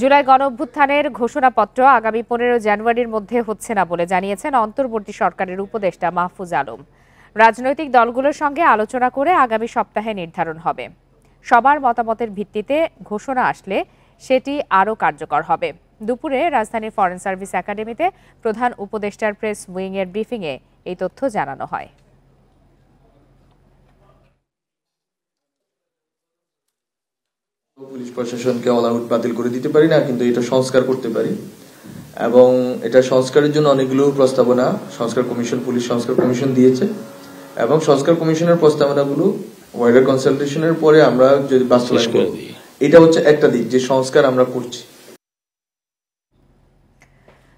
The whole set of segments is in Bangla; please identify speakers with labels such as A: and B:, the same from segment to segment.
A: জুলাই গণঅভ্যুত্থানের ঘোষণাপত্র আগামী 15 জানুয়ারির মধ্যে হচ্ছে না বলে জানিয়েছেন অন্তর্বর্তী সরকারের উপদেষ্টা মাহফুজ আলম। রাজনৈতিক দলগুলোর সঙ্গে আলোচনা করে আগামী সপ্তাহে নির্ধারণ হবে। সবার মতামতের ভিত্তিতে ঘোষণা আসলে সেটি আরও কার্যকর হবে। দুপুরে রাজধানীর ফরেন সার্ভিস একাডেমিতে প্রধান উপদেষ্টার প্রেস উইংয়ের ব্রিফিংয়ে এই তথ্য জানানো হয়।
B: পুলিশ প্রশাসনকে অল আউট বাতিল করে দিতে পারি না, কিন্তু এটা সংস্কার করতে পারি এবং এটা সংস্কারের জন্য অনেকগুলো প্রস্তাবনা সংস্কার কমিশন, পুলিশ সংস্কার কমিশন দিয়েছে এবং সংস্কার কমিশনের প্রস্তাবনাগুলো ওয়াইডার কনসালটেশনের পরে আমরা যদি বাস্তবায়ন করি, এটা হচ্ছে একটা দিক যে সংস্কার আমরা করছি।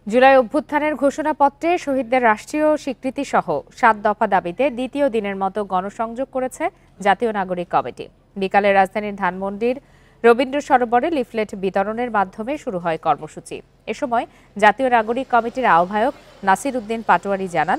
A: জুলাই অভ্যুত্থানের ঘোষণাপত্রে শহীদদের রাষ্ট্রীয় স্বীকৃতি সহ 7 দফা দাবিতে দ্বিতীয় দিনের মতো গণসংযোগ করেছে জাতীয় নাগরিক কমিটি। বিকালে রাজধানীর ধানমন্ডির রবীন্দ্র সরোবরে লিফলেট বিতরণের মাধ্যমে শুরু হয় কর্মসূচি। এ সময় জাতীয় নাগরিক কমিটির আহ্বায়ক নাসির উদ্দিন পাটোয়ারি জানান,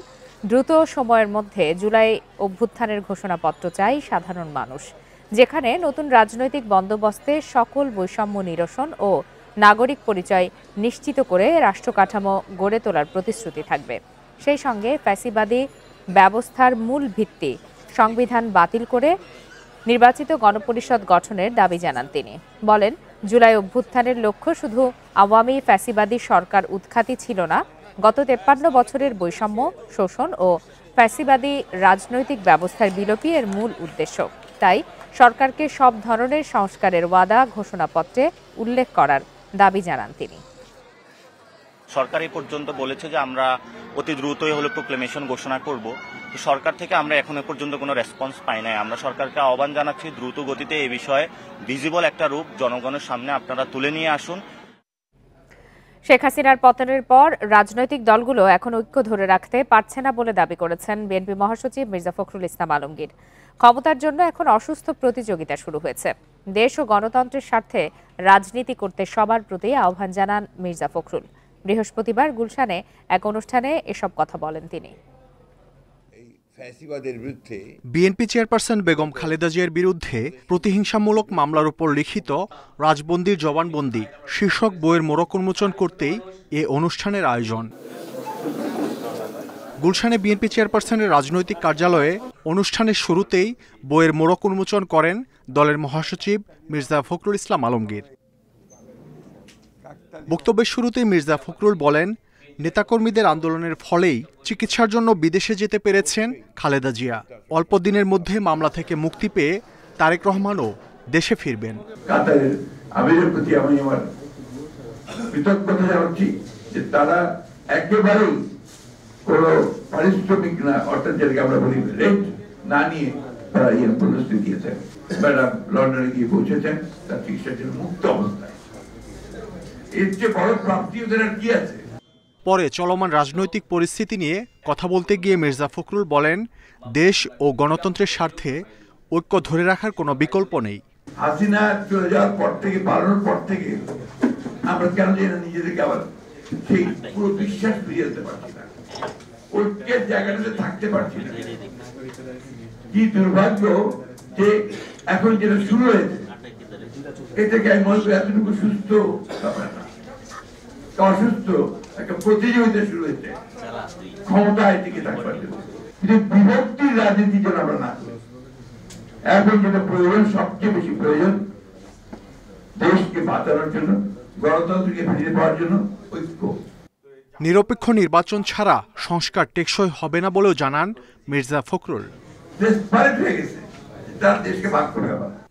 A: দ্রুত সময়ের মধ্যে জুলাই অভ্যুত্থানের ঘোষণাপত্র চাই সাধারণ মানুষ, যেখানে নতুন রাজনৈতিক বন্দোবস্তে সকল বৈষম্য নিরসন ও নাগরিক পরিচয় নিশ্চিত করে রাষ্ট্র কাঠামো গড়ে তোলার প্রতিশ্রুতি থাকবে। সেই সঙ্গে ফ্যাসিবাদী ব্যবস্থার মূল ভিত্তি সংবিধান বাতিল করে নির্বাচিত গণপরিষদ গঠনের দাবি জানান তিনি। বলেন, জুলাই অভ্যুত্থানের লক্ষ্য শুধু আওয়ামী ফ্যাসিবাদী সরকার উৎখাতই ছিল না, গত 53 বছরের বৈষম্য, শোষণ ও ফ্যাসিবাদী রাজনৈতিক ব্যবস্থার বিলোপই এর মূল উদ্দেশ্য। তাই সরকারকে সব ধরনের সংস্কারের ওয়াদা ঘোষণাপত্রে উল্লেখ করার দাবি জানান তিনি।
C: সরকার এই পর্যন্ত বলেছে যে আমরা অতি দ্রুতই হলো প্রোক্লেমেশন ঘোষণা করব। সরকার থেকে আমরা এখনো পর্যন্ত কোনো রেসপন্স পাই নাই। আমরা সরকারকে আহ্বান জানাচ্ছি দ্রুত গতিতে এই বিষয়ে ভিজিবল একটা রূপ জনগণের সামনে আপনারা তুলে নিয়ে আসুন।
A: শেখ হাসিনার পতনের পর রাজনৈতিক দলগুলো এখন ঐক্য ধরে রাখতে পারছে না বলে দাবি করেছেন বিএনপি মহাসচিব মির্জা ফখরুল ইসলাম আলমগীর। ক্ষমতার জন্য এখন অসুস্থ প্রতিযোগিতা শুরু হয়েছে। দেশ ও গণতন্ত্রের স্বার্থে রাজনীতি করতে সবার প্রতি আহ্বান জানান মির্জা ফখরুল। বৃহস্পতিবার গুলশানে এক অনুষ্ঠানে এসব কথা বলেন তিনি।
D: বিএনপি চেয়ারপারসন বেগম খালেদা জিয়ার বিরুদ্ধে প্রতিহিংসামূলক মামলার উপর লিখিত রাজবন্দির জবানবন্দি শীর্ষক বইয়ের মোড়ক উন্মোচন করতেই এ অনুষ্ঠানের আয়োজন। গুলশানে বিএনপি চেয়ারপারসনের রাজনৈতিক কার্যালয়ে অনুষ্ঠানের শুরুতেই বইয়ের মোড়ক উন্মোচন করেন দলের মহাসচিব মির্জা ফখরুল ইসলাম আলমগীর। বক্তব্যের শুরুতেই মির্জা ফখরুল বলেন, নেতাকর্মীদের আন্দোলনের ফলেই চিকিৎসার জন্য বিদেশে যেতে পেরেছেন খালেদা জিয়া। অল্প দিনের মধ্যে মামলা থেকে মুক্তি পেয়ে তারেক রহমানও দেশে ফিরবেন।
E: কাতারের আমিরের প্রতি আমি আমার কৃতজ্ঞতা জানাচ্ছি যে তারা একেবারেই কোনো পারিশ্রমিক না, অর্থাৎ যেটাকে আমরা বলি রেন্ট না নিয়ে তারা এই প্রতিশ্রুতি দিয়েছেন। ম্যাডাম লন্ডনে গিয়ে পৌঁছেছেন তার চিকিৎসার জন্য মুক্ত অবস্থায়। এর চেয়ে বড় প্রাপ্তি ওদের আর কি আছে?
D: পরে চলমান রাজনৈতিক পরিস্থিতি নিয়ে কথা বলতে গিয়ে মির্জা ফখরুল বলেন, দেশ ও গণতন্ত্রের স্বার্থে ঐক্য ধরে রাখার কোনো বিকল্প নেই।
E: হাসিনা চলে যাওয়ার পর থেকে, পালানোর পর থেকে আমরা কেন যেন নিজেদেরকে আবার সেই পুরো বিশ্বাস ফিরিয়ে দিতে পারছি না, ঐক্যের জায়গাটাতে থাকতে পারছি না। কি দুর্ভাগ্য যে এখন যেটা শুরু হয়েছে এটাকে আমি মনে করি এতটুকু সুস্থ ব্যাপার না, অসুস্থ একটা প্রতিযোগিতা শুরু হয়েছে ক্ষমতায় টিকে থাকবার জন্য। কিন্তু বিভক্তির রাজনীতি যেন আমরা না করি। এখন যেটা প্রয়োজন, সবচেয়ে বেশি প্রয়োজন দেশকে বাঁচানোর জন্য, গণতন্ত্রকে ফিরে পাওয়ার জন্য ঐক্য।
D: নিরপেক্ষ নির্বাচন ছাড়া সংস্কার টেকসই হবে না বলেও জানান মির্জা ফখরুল।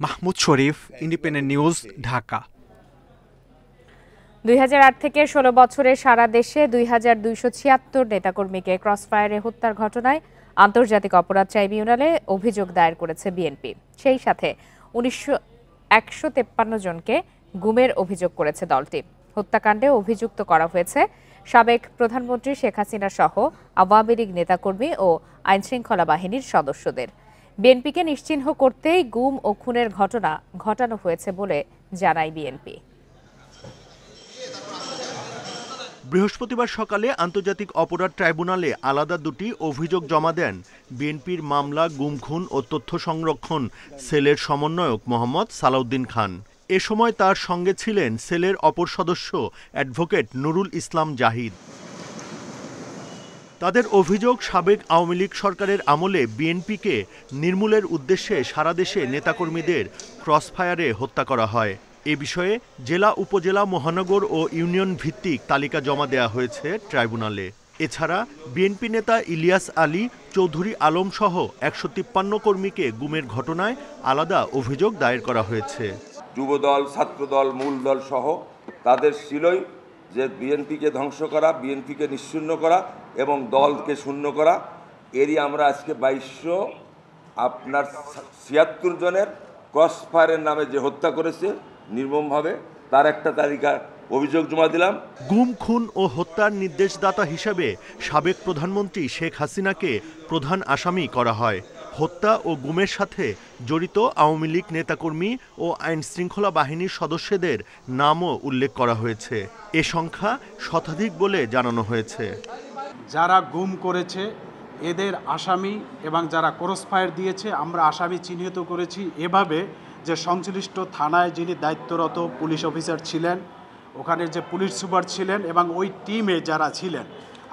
D: মাহমুদ শরীফ, ইন্ডিপেন্ডেন্ট নিউজ, ঢাকা।
A: 2008 থেকে 16 বছরে সারা দেশে 2276 নেতাকর্মীকে ক্রসফায়ারে হত্যার ঘটনায় আন্তর্জাতিক অপরাধ ট্রাইব্যুনালে অভিযোগ দায়ের করেছে বিএনপি। সেই সাথে 153 জনকে গুমের অভিযোগ করেছে দলটি। হত্যাকাণ্ডে অভিযুক্ত করা হয়েছে সাবেক প্রধানমন্ত্রী শেখ হাসিনা সহ আওয়ামী লীগ নেতাকর্মী ও আইনশৃঙ্খলা বাহিনীর সদস্যদের। বিএনপিকে নিশ্চিহ্ন করতেই গুম ও খুনের ঘটনা ঘটানো হয়েছে বলে জানায় বিএনপি।
F: বৃহস্পতিবার সকালে আন্তর্জাতিক অপরাধ ট্রাইব্যুনালে আলাদা দুটি অভিযোগ জমা দেন বিএনপির মামলা গুম খুন ও তথ্য সংরক্ষণ সেলের সমন্বয়ক মোহাম্মদ সালাউদ্দিন খান। এ সময় তার সঙ্গে ছিলেন সেলের অপর সদস্য অ্যাডভোকেট নুরুল ইসলাম জাহিদ। তাদের অভিযোগ, সাবেক আওয়ামী লীগ সরকারের আমলে বিএনপিকে নির্মূলের উদ্দেশ্যে সারা দেশে নেতাকর্মীদের ক্রসফায়ারে হত্যা করা হয়। এ বিষয়ে জেলা, উপজেলা, মহানগর ও ইউনিয়ন ভিত্তিক তালিকা জমা দেওয়া হয়েছে ট্রাইব্যুনালে। এছাড়া বিএনপি নেতা ইলিয়াস আলী, চৌধুরী আলম সহ ১৫৩ কর্মীকে গুমের ঘটনায় আলাদা অভিযোগ দায়ের করা হয়েছে।
G: যুবদল, ছাত্রদল, মূল দল সহ তাদের ছিলই যে বিএনপিকে ধ্বংস করা, বিএনপিকে নিশ্চিহ্ন করা এবং দলকে শূন্য করা। এরই আমরা আজকে ২৭৭ জনের ক্রসফায়ারের নামে যে হত্যা করেছে নির্মমভাবে, তার একটা তালিকা অভিযোগ জমা দিলাম।
F: গুম, খুন ও হত্যার নির্দেশদাতা হিসেবে সাবেক প্রধানমন্ত্রী শেখ হাসিনাকে প্রধান আসামি করা হয়। হত্যা ও গুমের সাথে জড়িত আওয়ামী লীগ নেতাকর্মী ও আইন শৃঙ্খলা বাহিনীর সদস্যদের নামও উল্লেখ করা হয়েছে। এ সংখ্যা শতাধিক বলে জানানো হয়েছে।
H: যারা গুম করেছে এদের আসামি এবং যারা ক্রসফায়ার দিয়েছে আমরা আসামি চিহ্নিত করেছি এভাবে যে সংশ্লিষ্ট থানায় যিনি দায়িত্বরত পুলিশ অফিসার ছিলেন, ওখানের যে পুলিশ সুপার ছিলেন এবং ওই টিমে যারা ছিলেন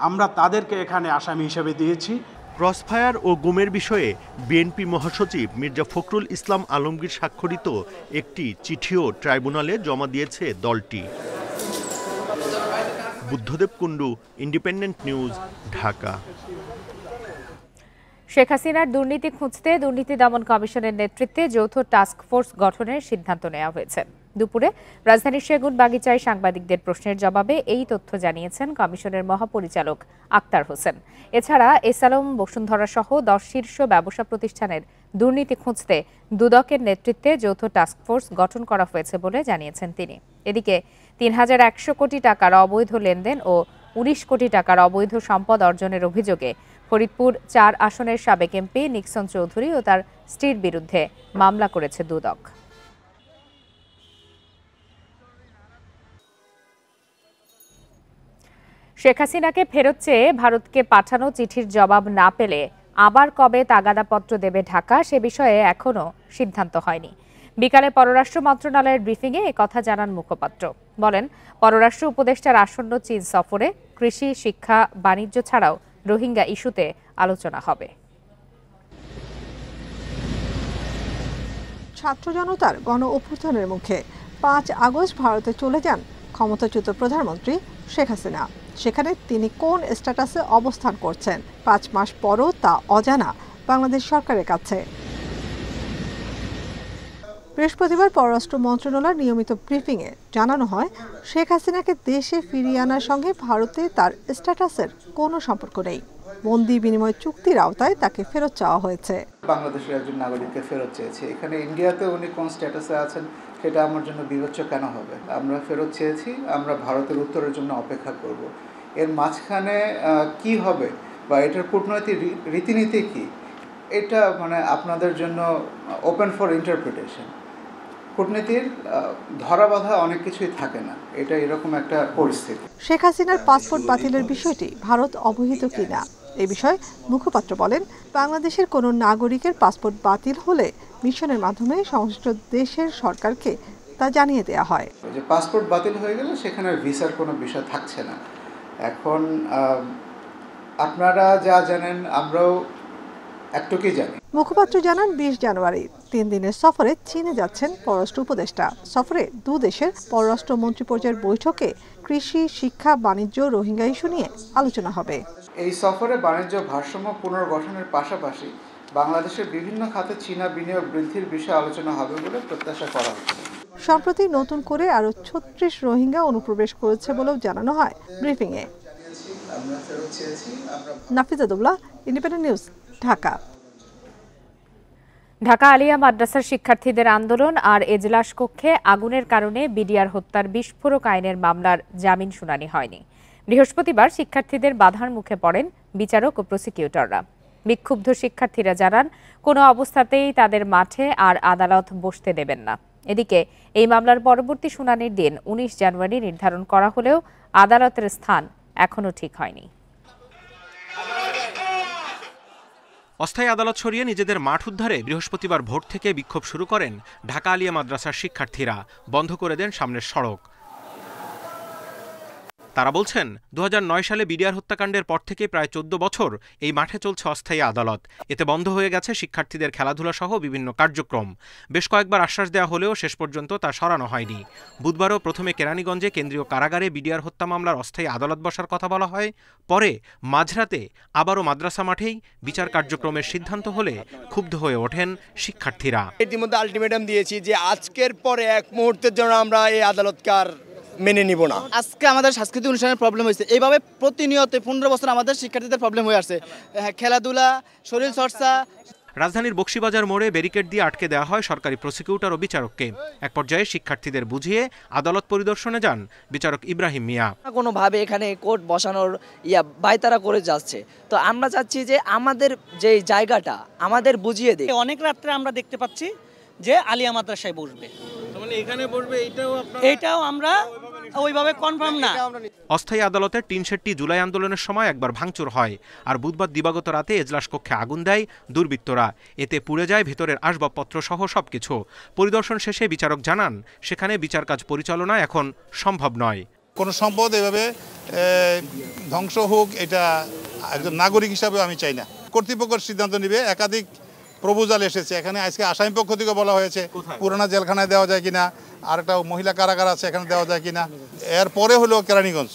H: আমরা তাদেরকে এখানে আসামি হিসেবে দিয়েছি।
F: ক্রসফায়ার ও গুমের বিষয়ে বিএনপি মহাসচিব মির্জা ফখরুল ইসলাম আলমগীর স্বাক্ষরিত একটি চিঠিও ট্রাইব্যুনালে জমা দিয়েছে দলটি। Buddhadeb Kundu, Independent news, Dhaka.
A: শেখ হাসিনার দুর্নীতি খুঁজতে দুর্নীতি দমন কমিশনের নেতৃত্বে যৌথ টাস্ক ফোর্স গঠনের সিদ্ধান্ত নেওয়া হয়েছে। দুপুরে রাজধানীর সেগুনবাগিচায় সাংবাদিকদের প্রশ্নের জবাবে এই তথ্য জানিয়েছেন কমিশনের মহাপরিচালক আক্তার হোসেন। এছাড়া এসালম, বসুন্ধরা সহ 10 শীর্ষ ব্যবসা প্রতিষ্ঠানের দুর্নীতি খুঁজতে দুদকের নেতৃত্বে যৌথ টাস্ক ফোর্স গঠন করা হয়েছে বলে জানিয়েছেন তিনি। এদিকে ৩,১০০ কোটি টাকার অবৈধ লেনদেন ও ১৯ কোটি টাকার অবৈধ সম্পদ অর্জনের অভিযোগে ফরিদপুর ৪ আসনের সাবেক এমপি নিক্সন চৌধুরী ও তার স্ত্রীর বিরুদ্ধে মামলা করেছে দুদক। শেখ হাসিনাকে ফেরত চেয়ে ভারতকে পাঠানো চিঠির জবাব না পেলে আবার কবে তাগাদাপত্র দেবে ঢাকা, সে বিষয়ে এখনও সিদ্ধান্ত হয়নি। বিকালে পররাষ্ট্র মন্ত্রণালয়ের ব্রিফিংয়ে একথা জানান মুখপাত্র। বলেন, পররাষ্ট্র উপদেষ্টার আসন্ন চীন সফরে কৃষি, শিক্ষা, বাণিজ্য ছাড়াও রোহিঙ্গা ইস্যুতে আলোচনা হবে।
I: ছাত্র জনতার গণ অভ্যুত্থানের মুখে ৫ আগস্ট ভারতে চলে যান ক্ষমতাচ্যুত প্রধানমন্ত্রী শেখ হাসিনা। সেখানে তিনি কোন স্ট্যাটাসে অবস্থান করছেন ৫ মাস পরও তা অজানা বাংলাদেশ সরকারের কাছে। বৃহস্পতিবার পররাষ্ট্র মন্ত্রণালয়ের নিয়মিত ব্রিফিংয়ে জানানো হয়, শেখ হাসিনাকে দেশে ফিরিয়ে আনার সঙ্গে ভারতে তার স্ট্যাটাসের কোনো সম্পর্ক নেই। বন্দি বিনিময় চুক্তির আওতায় তাকে ফেরত চাওয়া হয়েছে।
J: বাংলাদেশের একজন নাগরিককে ফেরত চেয়েছে, এখানে ইন্ডিয়াতে উনি কোন স্ট্যাটাসে আছেন সেটা আমার জন্য বিবেচ্য কেন হবে? আমরা ফেরত চেয়েছি, আমরা ভারতের উত্তরের জন্য অপেক্ষা করব। এর মাঝখানে কি হবে বা এটার কূটনৈতিক রীতিনীতি কি, এটা মানে আপনাদের জন্য ওপেন ফর ইন্টারপ্রিটেশন। কূটনীতির ধরা বাঁধা অনেক কিছুই থাকে না, এটা এরকম একটা পরিস্থিতি।
I: শেখ হাসিনার পাসপোর্ট বাতিলের বিষয়টি ভারত অবহিত কিনা এই বিষয়ে মুখপাত্র বলেন, বাংলাদেশের কোনো নাগরিকের পাসপোর্ট বাতিল হলে মিশনের মাধ্যমে সংশ্লিষ্ট দেশের সরকারকে তা জানিয়ে দেওয়া হয়।
J: যে পাসপোর্ট বাতিল হয়ে গেলে সেখানে ভিসার কোনো বিষয় থাকছে না। এখন আপনারা যা জানেন আমরাও একটুকুই জানি।
I: মুখপাত্র জানান, ২০ জানুয়ারি ৩ দিনের সফরে চীনে যাচ্ছেন পররাষ্ট্র উপদেষ্টা। সফরে দু দেশের পররাষ্ট্র মন্ত্রী পর্যায়ের বৈঠকে কৃষি, শিক্ষা, বাণিজ্য, রোহিঙ্গা ইস্যু নিয়ে আলোচনা হবে।
J: এই সফরে বাণিজ্য ভারসাম্য পুনর্গঠনের পাশাপাশি বাংলাদেশের বিভিন্ন খাতে চীনা বিনিয়োগ বৃদ্ধির বিষয়ে আলোচনা হবে বলে প্রত্যাশা করা হচ্ছে।
I: সম্প্রতি নতুন করে আরও ৩৬ রোহিঙ্গা অনুপ্রবেশ করেছে বলেও জানানো হয় ব্রিফিংয়ে। নাফিজাতুল্লাহ, ইন্ডিপেন্ডেন্ট নিউজ, ঢাকা।
A: ঢাকা আলিয়া মাদ্রাসার শিক্ষার্থীদের আন্দোলন আর এজলাস কক্ষে আগুনের কারণে বিডিআর হত্যার বিস্ফোরক আইনের মামলার জামিন শুনানি হয়নি। বৃহস্পতিবার শিক্ষার্থীদের বাধার মুখে পড়েন বিচারক ও প্রসিকিউটররা। বিক্ষুব্ধ শিক্ষার্থীরা জানান, কোনো অবস্থাতেই তাদের মাঠে আর আদালত বসতে দেবেন না। এদিকে এই মামলার পরবর্তী শুনানির দিন ১৯ জানুয়ারি নির্ধারণ করা হলেও আদালতের স্থান এখনও ঠিক হয়নি।
K: অস্থায়ী আদালত সরিয়ে নিজেদের মাঠ উদ্ধারে বৃহস্পতিবার ভোর থেকে বিক্ষোভ শুরু করেন ঢাকা আলিয়া মাদ্রাসার শিক্ষার্থীরা। বন্ধ করে দেন সামনের সড়ক। তারা বলছেন 2009 সালে বিডিআর হত্যাকাণ্ডের পর থেকে প্রায় 14 বছর এই মাঠে চলছে অস্থায়ী আদালত। এতে বন্ধ হয়ে গেছে শিক্ষার্থীদের খেলাধুলা সহ বিভিন্ন কার্যক্রম। বেশ কয়েকবার আশ্বাস দেওয়া হলেও শেষ পর্যন্ত তা সরানো হয়নি। বুধবারও প্রথমে কেরানীগঞ্জে কেন্দ্রীয় কারাগারে বিডিআর হত্যা মামলার অস্থায়ী আদালত বসার কথা বলা হয়। পরে মাঝরাতে আবারও মাদ্রাসা মাঠেই বিচার কার্যক্রমের সিদ্ধান্ত হলে ক্ষুব্ধ হয়ে ওঠেন শিক্ষার্থীরা।
L: ইতিমধ্যে আলটিমেটাম দিয়েছি যে আজকের পরে এক মুহূর্তের জন্য আমরা এই আদালতকে আর মেনে নিব না।
M: আজকে আমাদের সাংস্কৃতিক অনুষ্ঠানের প্রবলেম হয়েছে, এইভাবে প্রতিনিয়ত 15 বছর আমাদের শিক্ষার্থীদের প্রবলেম হয়ে আসছে। খেলাধুলা, শরীর চর্চা।
K: রাজধানীর বকশীবাজার মোড়ে ব্যারিকেড দিয়ে আটকে দেওয়া হয় সরকারি প্রসিকিউটর ও বিচারককে। এক পর্যায়ে শিক্ষার্থীদের বুঝিয়ে আদালত পরিদর্শনে যান বিচারক ইব্রাহিম মিয়া।
N: কোনোভাবে এখানে কোর্ট বসানোর বাইতারা করে যাচ্ছে, তো আমরা চাচ্ছি যে আমাদের যে জায়গাটা আমাদের বুঝিয়ে দেয়।
O: অনেক রাত্রে আমরা দেখতে পাচ্ছি যে আলিয়া মাদ্রাসায় বসবে,
K: এখানে বসবে,
O: এটাও আমরা ওইভাবে কনফার্ম না।
K: অস্থায়ী আদালতের টিন শেডটি জুলাই আন্দোলনের সময় একবার ভাঙচুর হয়, আর বুধবার দিবাগত রাতে এজলাস কক্ষে আগুন দেয় দুর্বৃত্তরা। এতে পুড়ে যায় ভেতরের আসবাবপত্র সহ সবকিছু। পরিদর্শন শেষে বিচারক জানান সেখানে বিচার কাজ পরিচালনা এখন সম্ভব নয়।
P: কোনো সম্পদ এভাবে ধ্বংস হোক, এটা একজন নাগরিক হিসাবে আমি চাই না। কর্তৃপক্ষের সিদ্ধান্ত নেবে। একাধিক প্রপোজাল এসেছে, এখানে আজকে আসামি পক্ষ থেকে বলা হয়েছে পুরানা জেলখানায় দেওয়া যায় কিনা, আর একটা মহিলা কারাগার আছে এখানে দেওয়া যায় কিনা। এরপরে হলো কেরানীগঞ্জ।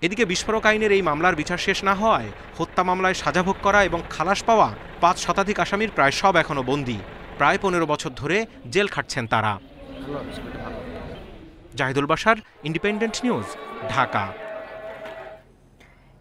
K: এদিকে বিস্ফোরক আইনের এই মামলার বিচার শেষ না হওয়ায় হত্যা মামলায় সাজা ভোগ করা এবং খালাস পাওয়া 5 শতাধিক আসামির প্রায় সব এখনো বন্দী। প্রায় 15 বছর ধরে জেল খাটছেন তারা। Zahidul Bashar, independent news, Dhaka.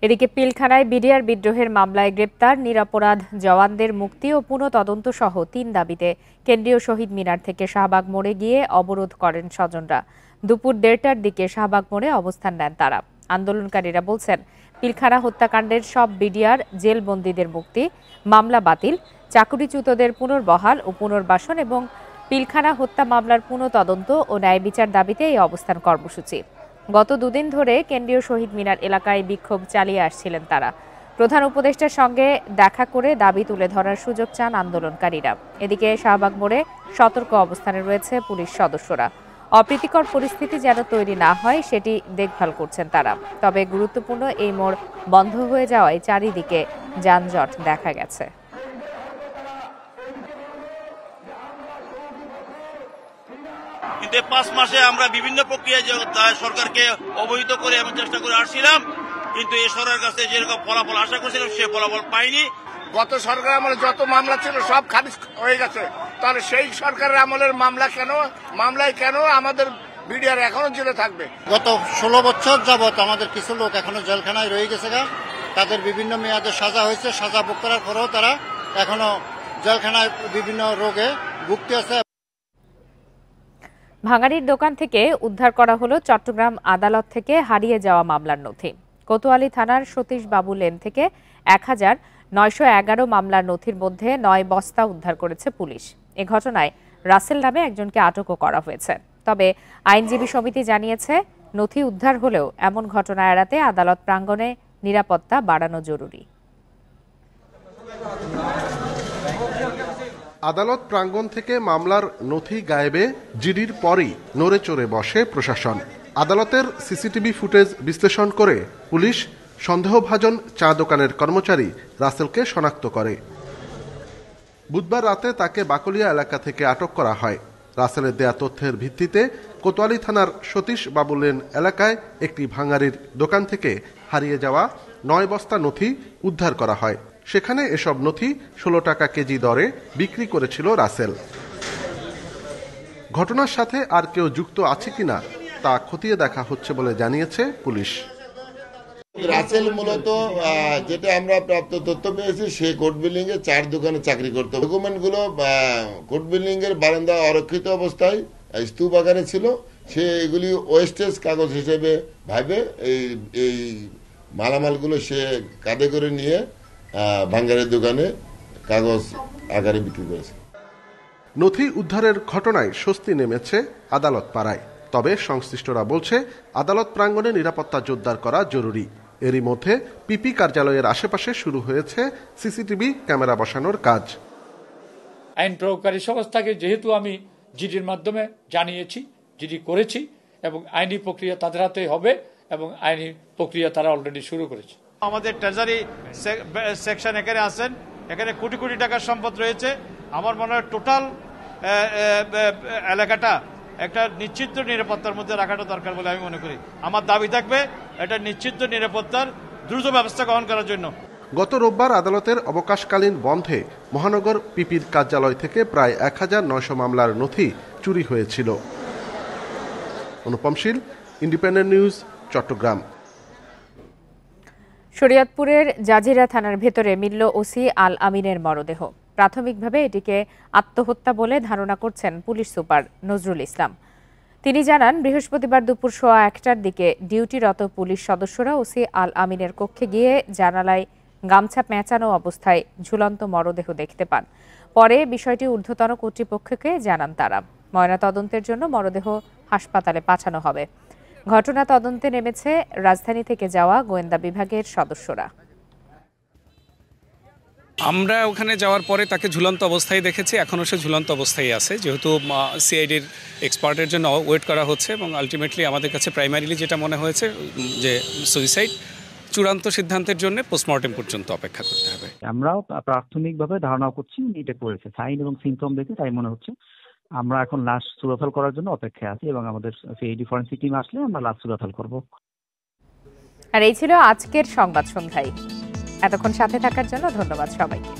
A: এদিকে পিলখানায় বিডিআর বিদ্রোহের মামলায় গ্রেপ্তার নিরপরাধ জওয়ানদের মুক্তি ও পুনঃতদন্ত সহ 3 দাবিতে কেন্দ্রীয় শহীদ মিনার থেকে শাহবাগ মোড়ে গিয়ে অবরোধ করেন স্বজনরা। দুপুর 1:30টার দিকে শাহবাগ মোড়ে অবস্থান নেন তারা। আন্দোলনকারীরা বলছেন পিলখানা হত্যাকাণ্ডের সব বিডিআর জেলবন্দীদের মুক্তি, মামলা বাতিল, চাকুরিচ্যুতদের পুনর্বহাল ও পুনর্বাসন এবং পিলখানা হত্যা মামলার পুনঃতদন্ত ও ন্যায় বিচার দাবিতে এই অবস্থান কর্মসূচি। গত 2 দিন ধরে কেন্দ্রীয় শহীদ মিনার এলাকায় বিক্ষোভ চালিয়ে আসছিলেন তারা। প্রধান উপদেষ্টার সঙ্গে দেখা করে দাবি তুলে ধরার সুযোগ চান আন্দোলনকারীরা। এদিকে শাহবাগ মোড়ে সতর্ক অবস্থানে রয়েছে পুলিশ সদস্যরা। অপ্রীতিকর পরিস্থিতি যেন তৈরি না হয় সেটি দেখভাল করছেন তারা। তবে গুরুত্বপূর্ণ এই মোড় বন্ধ হয়ে যাওয়ায় চারিদিকে যানজট দেখা গেছে।
Q: কিন্তু 5 মাসে আমরা বিভিন্ন প্রক্রিয়ায় সরকারকে অবহিত করে এবং চেষ্টা করে আসছিলাম, কিন্তু এই সরকারের কাছে যেরকম ফলাফল আশা করছিলাম সে ফলাফল পাইনি।
R: গত সরকার আমলে যত মামলা ছিল সব খারিজ হয়ে গেছে, তাহলে সেই সরকারের আমলের মামলায় কেন আমাদের বিডিআর এখনো জেলে থাকবে?
S: গত 16 বছর যাবত আমাদের কিছু লোক এখনো জেলখানায় রয়ে গেছে, তাদের বিভিন্ন মেয়াদে সাজা হয়েছে। সাজা ভোগ করার পরেও তারা এখনো জেলখানায় বিভিন্ন রোগে ভুগতে আছে।
A: ভাঙাড়ির দোকান থেকে উদ্ধার করা হলো চট্টগ্রাম আদালত থেকে হারিয়ে যাওয়া মামলার নথি। কোতোয়ালি থানার সতীশ বাবু লেন থেকে 1911 মামলার নথির মধ্যে 9 বস্তা উদ্ধার করেছে পুলিশ। এ ঘটনায় রাসেল নামে একজনকে আটকও করা হয়েছে। তবে আইনজীবী সমিতি জানিয়েছে নথি উদ্ধার হলেও এমন ঘটনা এড়াতে আদালত প্রাঙ্গণে নিরাপত্তা বাড়ানো জরুরি।
T: আদালত প্রাঙ্গণ থেকে মামলার নথি গায়েবে জিডির পরই নড়ে চড়ে বসে প্রশাসন। আদালতের সিসিটিভি ফুটেজ বিশ্লেষণ করে পুলিশ সন্দেহভাজন চা দোকানের কর্মচারী রাসেলকে শনাক্ত করে। বুধবার রাতে তাকে বাকলিয়া এলাকা থেকে আটক করা হয়। রাসেলের দেয়া তথ্যের ভিত্তিতে কোতোয়ালি থানার সতীশ বাবু লেন এলাকায় একটি ভাঙাড়ির দোকান থেকে হারিয়ে যাওয়া 9 বস্তা নথি উদ্ধার করা হয়। সেখানে এসব নথি 16 টাকা কেজি দরে বিক্রি করেছিল রাসেল। ঘটনার সাথে আর কেউ যুক্ত আছে কিনা তা খতিয়ে দেখা হচ্ছে বলে জানিয়েছে পুলিশ।
U: রাসেল মূলত যেটা আমরা প্রাপ্ত তথ্য পেয়েছি, সে কোর্ট বিল্ডিং এ 4 দোকানে চাকরি করতো। ডকুমেন্টগুলো কোর্ট বিল্ডিং এর বারান্দা অরক্ষিত অবস্থায় স্তূপ আকারে ছিল। সে এগুলি ওয়েস্টেজ কাগজ হিসেবে ভাবে এই মালামালগুলো সে কাঁধে করে নিয়ে ভাঙ্গারের দোকানে কাগজ আকারে বিক্রি করেছে।
T: নথি উদ্ধারের ঘটনায় স্বস্তি নেমেছে আদালত পাড়ায়। তবে সংশ্লিষ্টরা বলছে আদালত প্রাঙ্গণে নিরাপত্তা জোরদার করা জরুরি। এরই মধ্যে পিপি কার্যালয়ের আশেপাশে শুরু হয়েছে সিসিটিভি ক্যামেরা বসানোর কাজ।
B: আইন প্রয়োগকারী সংস্থাকে যেহেতু আমি জিডির মাধ্যমে জানিয়েছি, জিডি করেছি এবং আইনি প্রক্রিয়া তাদের হাতেই হবে এবং আইনি প্রক্রিয়া তারা অলরেডি শুরু করেছে।
V: আমাদের ট্রেজারি সেকশন এখানে আছেন, এখানে কোটি কোটি টাকার সম্পদ রয়েছে। আমার মনে হয় টোটাল এলাকাটা একটা নিশ্চিত নিরাপত্তার মধ্যে রাখাটা দরকার বলে আমি মনে করি। আমার দাবি থাকবে এটা নিশ্চিত নিরাপত্তার দ্রুত ব্যবস্থা গ্রহণ করার জন্য।
T: গত রোববার আদালতের অবকাশকালীন বন্ধে মহানগর পিপির কার্যালয় থেকে প্রায় 1900 মামলার নথি চুরি হয়েছিল। অনুপম শীল, ইন্ডিপেন্ডেন্ট নিউজ, চট্টগ্রাম।
A: শরীয়তপুরের জাজিরা থানার ভেতরে মিলল ওসি আল আমিনের মরদেহ। প্রাথমিকভাবে এটিকে আত্মহত্যা বলে ধারণা করছেন পুলিশ সুপার নজরুল ইসলাম। তিনি জানান, বৃহস্পতিবার দুপুর 1:15টার দিকে ডিউটিরত পুলিশ সদস্যরা ওসি আল আমিনের কক্ষে গিয়ে জানালায় গামছা পেঁচানো অবস্থায় ঝুলন্ত মরদেহ দেখতে পান। পরে বিষয়টি ঊর্ধ্বতন কর্তৃপক্ষকে জানান তারা। ময়নাতদন্তের জন্য মরদেহ হাসপাতালে পাঠানো হবে। ঘটনা তদন্তে নেমেছে রাজধানী থেকে যাওয়া গোয়েন্দা বিভাগের সদস্যরা।
W: আমরা ওখানে যাওয়ার পরে তাকে ঝুলন্ত অবস্থায় দেখেছি, এখনও সে ঝুলন্ত অবস্থায় আছে। যেহেতু সিআইডির এক্সপার্টের জন্য ওয়েট করা হচ্ছে এবং আলটিমেটলি আমাদের কাছে প্রাইমারিলি যেটা মনে হয়েছে যে সুইসাইড, চূড়ান্ত সিদ্ধান্তের জন্য পোস্টমর্টেম পর্যন্ত অপেক্ষা করতে হবে।
X: আমরাও প্রাথমিকভাবে ধারণা করছি এটা করেছে, সাইন এবং সিমটম দেখে তাই মনে হচ্ছে। আমরা এখন লাশ চূড়ান্ত করার জন্য অপেক্ষায় আছি এবং আমাদের সিআইডি ফরেনসিক টিম আসলে আমরা লাশ চূড়ান্ত করব।
A: আর এই ছিল আজকের সংবাদ সন্ধ্যায়। এতক্ষণ সাথে থাকার জন্য ধন্যবাদ সবাইকে।